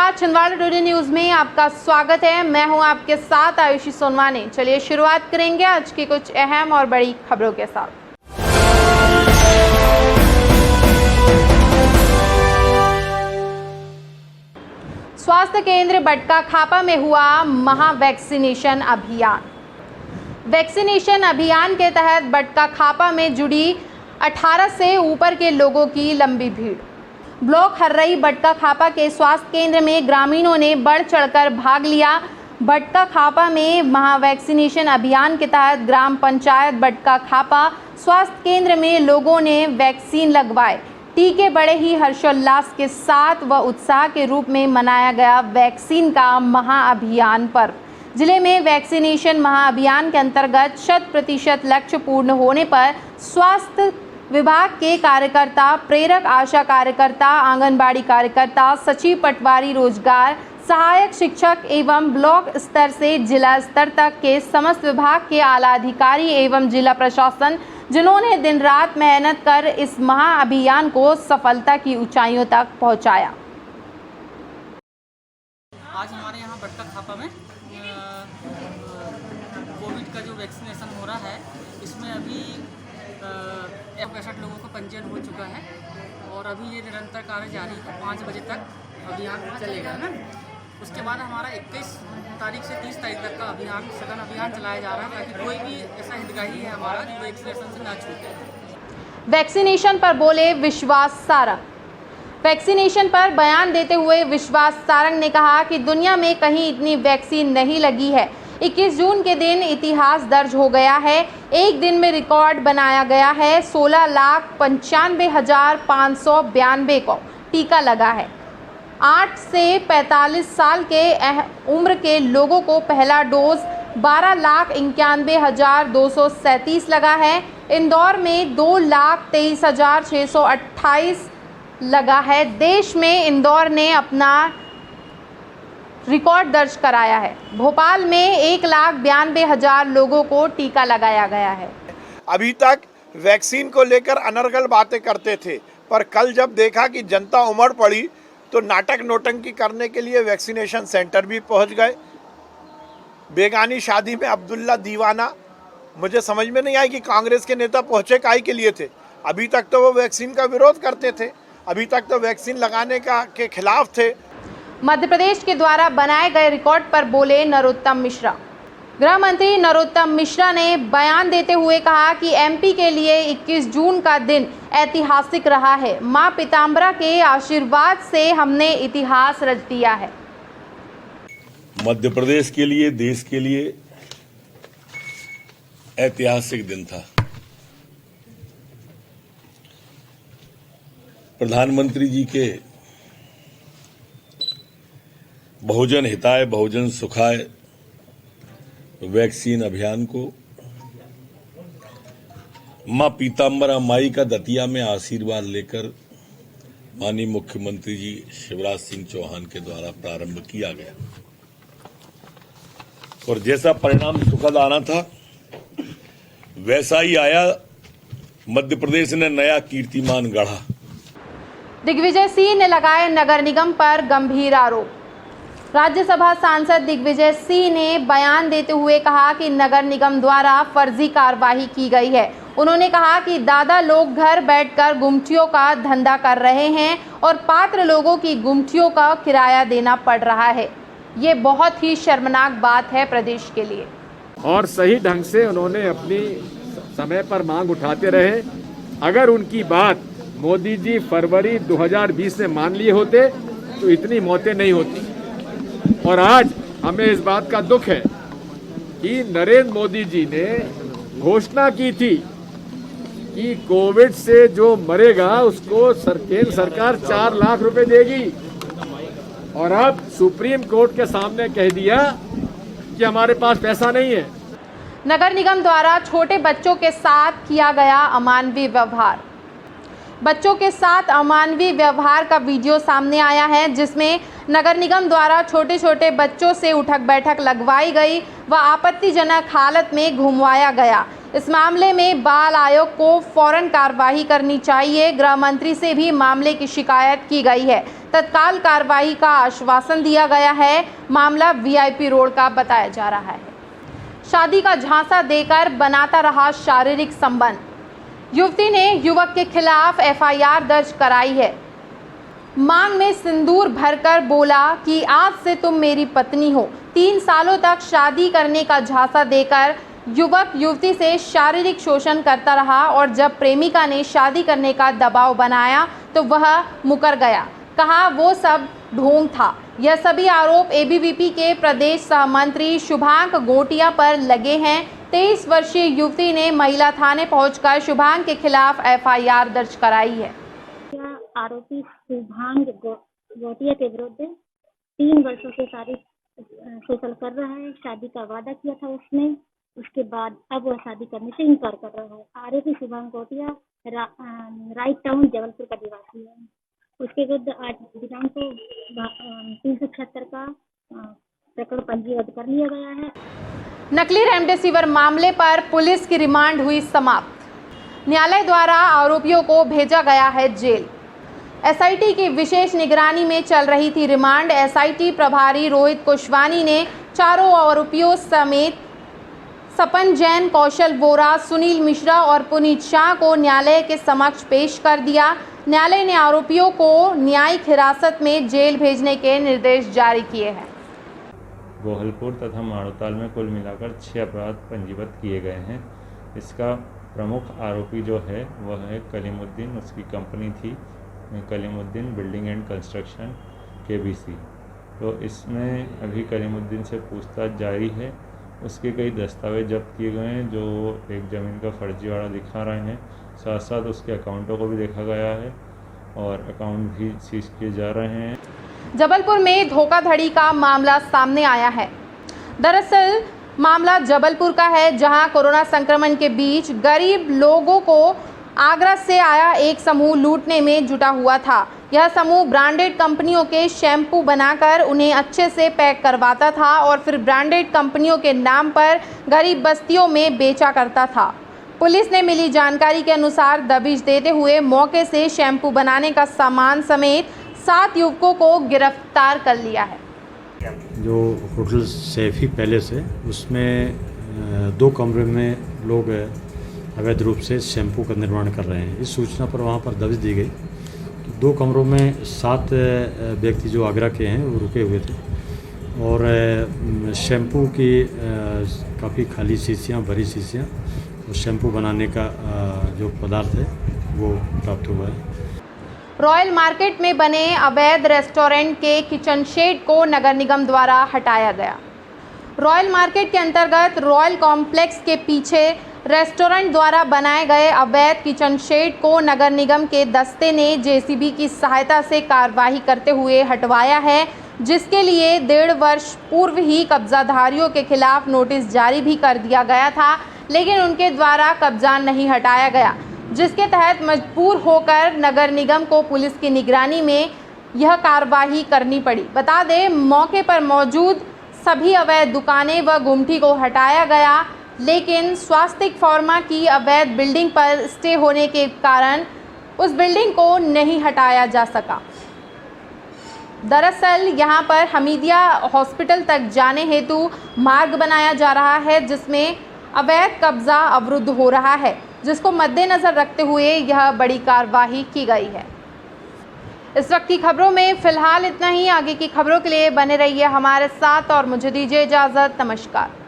नमस्कार, Chhindwara today news में आपका स्वागत है। मैं हूं आपके साथ आयुषी सोनवानी। चलिए शुरुआत करेंगे आज की कुछ अहम और बड़ी खबरों के साथ। स्वास्थ्य केंद्र बटका खापा में हुआ महा वैक्सीनेशन अभियान। वैक्सीनेशन अभियान के तहत बटका खापा में जुड़ी 18 से ऊपर के लोगों की लंबी भीड़। ब्लॉक हर्रई बटका खापा के स्वास्थ्य केंद्र में ग्रामीणों ने बढ़ चढ़कर भाग लिया। बटका खापा में महा वैक्सीनेशन अभियान के तहत ग्राम पंचायत बटका खापा स्वास्थ्य केंद्र में लोगों ने वैक्सीन लगवाए। टीके बड़े ही हर्षोल्लास के साथ व उत्साह के रूप में मनाया गया वैक्सीन का महाअभियान पर्व। जिले में वैक्सीनेशन महाअभियान के अंतर्गत 100% लक्ष्य पूर्ण होने पर स्वास्थ्य विभाग के कार्यकर्ता, प्रेरक आशा कार्यकर्ता, आंगनबाड़ी कार्यकर्ता, सचिव पटवारी रोजगार, सहायक शिक्षक एवं ब्लॉक स्तर से जिला स्तर तक के समस्त विभाग के आला अधिकारी एवं जिला प्रशासन, जिन्होंने दिन रात मेहनत कर इस महाअभियान को सफलता की ऊंचाइयों तक पहुंचाया। आज हमारे यहाँ बटका खापा में कोविड का जो वैक्सीनेशन हो रहा है, इसमें अभी 65 लोगों का पंजीयन हो चुका है और अभी ये निरंतर कार्य जारी है। 5 बजे तक अभियान चलेगा ना। उसके बाद हमारा 21 तारीख से 30 तारीख तक का अभियान, सघन अभियान चलाया जा रहा है ताकि कोई भी ऐसा हितग्राही है हमारा जो वैक्सीनेशन से ना छूटे। वैक्सीनेशन पर बोले विश्वास सारंग। वैक्सीनेशन पर बयान देते हुए विश्वास सारंग ने कहा कि दुनिया में कहीं इतनी वैक्सीन नहीं लगी है। 21 जून के दिन इतिहास दर्ज हो गया है। एक दिन में रिकॉर्ड बनाया गया है। 16,95,592 को टीका लगा है। 8 से 45 साल के उम्र के लोगों को पहला डोज 12,91,237 लगा है। इंदौर में 2,23,628 लगा है। देश में इंदौर ने अपना रिकॉर्ड दर्ज कराया है। भोपाल में 1,92,000 लोगों को टीका लगाया गया है। अभी तक वैक्सीन को लेकर अनर्गल बातें करते थे, पर कल जब देखा कि जनता उमड़ पड़ी तो नाटक नोटंकी करने के लिए वैक्सीनेशन सेंटर भी पहुंच गए। बेगानी शादी में अब्दुल्ला दीवाना, मुझे समझ में नहीं आई कि कांग्रेस के नेता पहुंचे काहे के लिए थे। अभी तक तो वो वैक्सीन का विरोध करते थे, अभी तक तो वैक्सीन लगाने के खिलाफ थे। मध्य प्रदेश के द्वारा बनाए गए रिकॉर्ड पर बोले नरोत्तम मिश्रा। गृह मंत्री नरोत्तम मिश्रा ने बयान देते हुए कहा कि एमपी के लिए 21 जून का दिन ऐतिहासिक रहा है। मां पीताम्बरा के आशीर्वाद से हमने इतिहास रच दिया है। मध्य प्रदेश के लिए, देश के लिए ऐतिहासिक दिन था। प्रधानमंत्री जी के बहुजन हिताय बहुजन सुखाय वैक्सीन अभियान को मां पीताम्बरा माई का दतिया में आशीर्वाद लेकर माननीय मुख्यमंत्री जी शिवराज सिंह चौहान के द्वारा प्रारंभ किया गया और जैसा परिणाम सुखद आना था वैसा ही आया। मध्य प्रदेश ने नया कीर्तिमान गढ़ा। दिग्विजय सिंह ने लगाए नगर निगम पर गंभीर आरोप। राज्यसभा सांसद दिग्विजय सिंह ने बयान देते हुए कहा कि नगर निगम द्वारा फर्जी कार्रवाई की गई है। उन्होंने कहा कि दादा लोग घर बैठकर गुमटियों का धंधा कर रहे हैं और पात्र लोगों की गुमटियों का किराया देना पड़ रहा है। ये बहुत ही शर्मनाक बात है प्रदेश के लिए। और सही ढंग से उन्होंने अपनी समय पर मांग उठाते रहे। अगर उनकी बात मोदी जी फरवरी 2020 में मान लिए होते तो इतनी मौतें नहीं होती। और आज हमें इस बात का दुख है कि नरेंद्र मोदी जी ने घोषणा की थी कि कोविड से जो मरेगा उसको केंद्र सरकार 4 लाख रुपए देगी और अब सुप्रीम कोर्ट के सामने कह दिया कि हमारे पास पैसा नहीं है। नगर निगम द्वारा छोटे बच्चों के साथ किया गया अमानवीय व्यवहार। बच्चों के साथ अमानवीय व्यवहार का वीडियो सामने आया है, जिसमें नगर निगम द्वारा छोटे छोटे बच्चों से उठक बैठक लगवाई गई व आपत्तिजनक हालत में घुमवाया गया। इस मामले में बाल आयोग को फौरन कार्रवाई करनी चाहिए। गृह मंत्री से भी मामले की शिकायत की गई है। तत्काल कार्रवाई का आश्वासन दिया गया है। मामला वीआईपी रोड का बताया जा रहा है। शादी का झांसा देकर बनाता रहा शारीरिक संबंध। युवती ने युवक के खिलाफ एफआईआर दर्ज कराई है। मांग में सिंदूर भरकर बोला कि आज से तुम मेरी पत्नी हो। 3 सालों तक शादी करने का झांसा देकर युवक युवती से शारीरिक शोषण करता रहा और जब प्रेमिका ने शादी करने का दबाव बनाया तो वह मुकर गया। कहा वो सब ढोंग था। यह सभी आरोप एबीवीपी के प्रदेश सहमंत्री शुभांक गोटिया पर लगे हैं। 23 वर्षीय युवती ने महिला थाने पहुंचकर शुभांक के खिलाफ एफआईआर दर्ज कराई है। आरोपी शुभांक गोटिया के विरुद्ध 3 वर्षों से शारीरिक शोषण कर रहा है। शादी का वादा किया था उसने, उसके बाद अब वह शादी करने से इनकार कर रहा है। आरोपी शुभांक गोटिया राइट टाउन जबलपुर का निवासी है। उसके विरुद्ध आज दिनांक को 376 का प्रकरण पंजीबद्ध कर लिया गया है। नकली रेमडेसिविर मामले पर पुलिस की रिमांड हुई समाप्त। न्यायालय द्वारा आरोपियों को भेजा गया है जेल। एसआईटी की विशेष निगरानी में चल रही थी रिमांड। एसआईटी प्रभारी रोहित कुशवानी ने चारों आरोपियों समेत सपन जैन, कौशल वोरा, सुनील मिश्रा और पुनीत शाह को न्यायालय के समक्ष पेश कर दिया। न्यायालय ने आरोपियों को न्यायिक हिरासत में जेल भेजने के निर्देश जारी किए हैं। गोहलपुर तथा माड़ोताल में कुल मिलाकर 6 अपराध पंजीबद्ध किए गए हैं। इसका प्रमुख आरोपी जो है वह है कलीमुद्दीन। उसकी कंपनी थी Kalimuddin building and construction KBC। तो इसमें अभी कलीमुद्दीन से पूछताछ जारी है। उसके कई दस्तावेज जब्त किए गए हैं जो एक ज़मीन का फर्जीवाड़ा दिखा रहे हैं। साथ साथ उसके अकाउंटों को भी देखा गया है और अकाउंट भी सीज किए जा रहे हैं। जबलपुर में धोखाधड़ी का मामला सामने आया है। दरअसल मामला जबलपुर का है, जहां कोरोना संक्रमण के बीच गरीब लोगों को आगरा से आया एक समूह लूटने में जुटा हुआ था। यह समूह ब्रांडेड कंपनियों के शैम्पू बनाकर उन्हें अच्छे से पैक करवाता था और फिर ब्रांडेड कंपनियों के नाम पर गरीब बस्तियों में बेचा करता था। पुलिस ने मिली जानकारी के अनुसार दबिश देते हुए मौके से शैम्पू बनाने का सामान समेत 7 युवकों को गिरफ्तार कर लिया है। जो होटल सैफी पैलेस है उसमें 2 कमरे में लोग अवैध रूप से शैम्पू का निर्माण कर रहे हैं। इस सूचना पर वहाँ पर दबिश दी गई। 2 कमरों में 7 व्यक्ति जो आगरा के हैं वो रुके हुए थे और शैम्पू की काफ़ी खाली शीशियाँ, भरी शीशियाँ और शैम्पू बनाने का जो पदार्थ है वो प्राप्त हुआ है। रॉयल मार्केट में बने अवैध रेस्टोरेंट के किचन शेड को नगर निगम द्वारा हटाया गया। रॉयल मार्केट के अंतर्गत रॉयल कॉम्प्लेक्स के पीछे रेस्टोरेंट द्वारा बनाए गए अवैध किचन शेड को नगर निगम के दस्ते ने जेसीबी की सहायता से कार्रवाई करते हुए हटवाया है, जिसके लिए 1.5 वर्ष पूर्व ही कब्जाधारियों के खिलाफ नोटिस जारी भी कर दिया गया था, लेकिन उनके द्वारा कब्जा नहीं हटाया गया, जिसके तहत मजबूर होकर नगर निगम को पुलिस की निगरानी में यह कार्रवाई करनी पड़ी। बता दें, मौके पर मौजूद सभी अवैध दुकानें व गुमटी को हटाया गया, लेकिन स्वास्तिक फार्मा की अवैध बिल्डिंग पर स्टे होने के कारण उस बिल्डिंग को नहीं हटाया जा सका। दरअसल यहां पर हमीदिया हॉस्पिटल तक जाने हेतु मार्ग बनाया जा रहा है, जिसमें अवैध कब्जा अवरुद्ध हो रहा है, जिसको मद्देनज़र रखते हुए यह बड़ी कार्रवाई की गई है। इस वक्त की खबरों में फ़िलहाल इतना ही। आगे की खबरों के लिए बने रहिए हमारे साथ और मुझे दीजिए इजाज़त। नमस्कार।